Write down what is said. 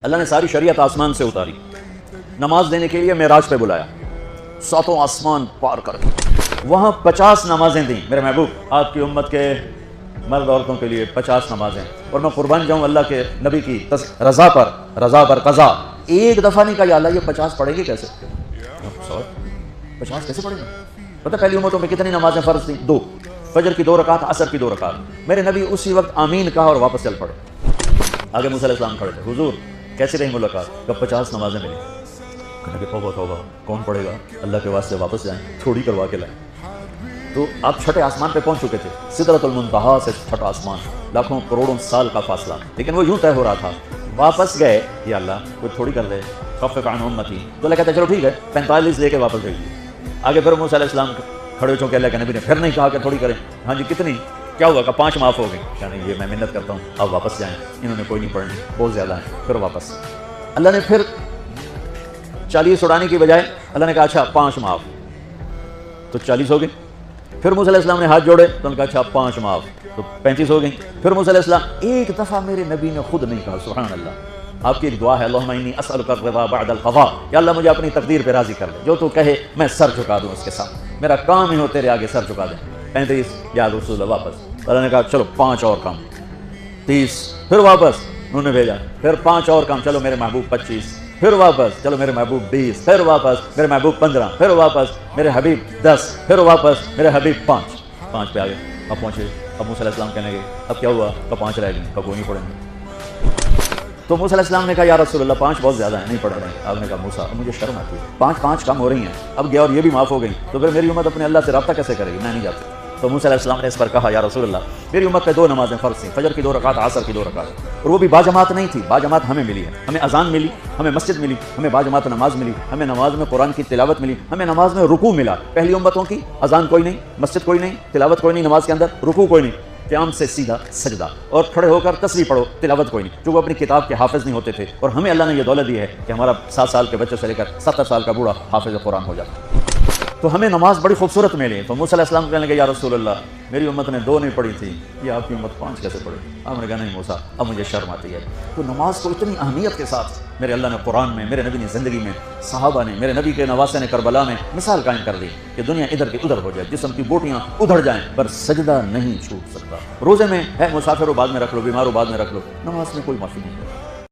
اللہ نے ساری شریعت آسمان سے اتاری، نماز دینے کے لیے معراج پہ بلایا، ساتوں آسمان پار کر کے وہاں 50 نمازیں دیں میرے محبوب، آپ کی امت کے مرد عورتوں کے لیے 50 نمازیں، اور میں قربان جاؤں اللہ کے نبی کی رضا پر قضا۔ ایک دفعہ نہیں کہا یا اللہ یہ 50 پڑھیں گے کیسے؟ 50 کیسے پڑھیں گے؟ پتہ پہلی امتوں میں کتنی نمازیں فرض تھیں؟ 2، فجر کی 2 رکعت، عصر کی 2 رکعت۔ میرے نبی اسی وقت آمین کہا اور واپس چل پڑے۔ آگے موسیٰ علیہ السلام کھڑے تھے، حضور کیسے رہی ملاقات؟ کب 50 نمازیں ملی۔ کہنے کہ توبہ کون پڑھے گا، اللہ کے واسطے واپس جائیں، تھوڑی کروا کے لائیں۔ تو آپ چھٹے آسمان پہ پہنچ چکے تھے، سدرۃ المنتہا سے چھٹا آسمان، لاکھوں کروڑوں سال کا فاصلہ، لیکن وہ یوں طے ہو رہا تھا۔ واپس گئے، یا اللہ کوئی تھوڑی کر دے، خفف عن امتی، تو اللہ کہتا ہے چلو ٹھیک ہے 45 لے کے واپس بھیجیے۔ آگے پھر موسیٰ علیہ السلام کھڑے ہو چونکہ اللہ کے نبی نے پھر نہیں کہا کہ تھوڑی کریں۔ ہاں جی کتنی؟ کیا ہوا کہ 5 معاف ہو گئی۔ یعنی یہ میں منت کرتا ہوں آپ واپس جائیں، انہوں نے کوئی نہیں پڑھنی، بہت زیادہ ہیں۔ پھر واپس اللہ نے پھر 40 اڑانے کی بجائے اللہ نے کہا اچھا 5 معاف، تو 40 ہو گئی۔ پھر موسیٰ علیہ السلام نے ہاتھ جوڑے تو انہوں نے کہا اچھا 5 معاف، تو 35 ہو گئی۔ پھر موسیٰ علیہ السلام ایک دفعہ میرے نبی نے خود نہیں کہا، سبحان اللہ۔ آپ کی ایک دعا ہے اللہم انی اسألک الرضا بعد القضاء، یا اللہ مجھے اپنی تقدیر پہ راضی کر دے، جو تو کہے میں سر جھکا دوں اس کے ساتھ، میرا کام ہی ہو تیرے آگے سر جھکا دیں۔ 35 یا رسول اللہ واپس، اللہ نے کہا چلو 5 اور کام، 30، پھر واپس انہوں نے بھیجا، پھر 5 اور کام، چلو میرے محبوب 25، پھر واپس چلو میرے محبوب 20، پھر واپس میرے محبوب 15، پھر واپس میرے حبیب 10، پھر واپس میرے حبیب 5 پہ آ گئے۔ اب پہنچے، اب موسیٰ علیہ السلام کہنے گے اب کیا ہوا؟ اب 5 رہ گئے، اب وہ نہیں پڑھیں گے۔ تو موسیٰ علیہ السلام نے کہا یا رسول اللہ 5 بہت زیادہ ہیں، نہیں پڑھ رہے ہیں۔ آپ نے کہا موسیٰ اب مجھے شرم آتی ہے، 5 کم ہو رہی ہیں، اب گیا اور یہ بھی معاف ہو گئی، تو پھر میری امت اپنے اللہ سے رابطہ کیسے کرے گی؟ میں نہیں جاتا۔ تو موسیٰ علیہ السلام نے اس پر کہا یا رسول اللہ میری امت پہ 2 نمازیں فرض تھیں، فجر کی 2 رکعت، عصر کی 2 رکعت، اور وہ بھی باجماعت نہیں تھی۔ باجماعت ہمیں ملی ہے، ہمیں اذان ملی، ہمیں مسجد ملی، ہمیں باجماعت نماز ملی، ہمیں نماز میں قرآن کی تلاوت ملی، ہمیں نماز میں رکوع ملا۔ پہلی امتوں کی اذان کوئی نہیں، مسجد کوئی نہیں، تلاوت کوئی نہیں، نماز کے اندر رکوع کوئی نہیں، قیام سے سیدھا سجدہ، اور کھڑے ہو کر تسبیح پڑھو، تلاوت کوئی نہیں، جو وہ اپنی کتاب کے حافظ نہیں ہوتے تھے۔ اور ہمیں اللہ نے یہ دولت دی ہے کہ ہمارا 7 سال کے بچے سے لے کر 70 سال کا بوڑھا حافظ قرآن ہو جاتا، تو ہمیں نماز بڑی خوبصورت ملی۔ تو موسیٰ علیہ السلام کہنے لگے یا رسول اللہ میری امت نے 2 نہیں پڑھی تھی، یہ آپ کی امت 5 کیسے پڑھی؟ آپ نے کہا نہیں موسیٰ اب مجھے شرم آتی ہے۔ تو نماز کو اتنی اہمیت کے ساتھ میرے اللہ نے قرآن میں، میرے نبی نے زندگی میں، صحابہ نے، میرے نبی کے نواسے نے کربلا میں مثال قائم کر دی کہ دنیا ادھر کی ادھر ہو جائے، جسم کی بوٹیاں ادھر جائیں پر سجدہ نہیں چھوٹ سکتا۔ روزے میں ہے مسافر ہو بعد میں رکھ لو، بیمار ہو بعد میں رکھ لو، نماز میں کوئی معافی نہیں ہے۔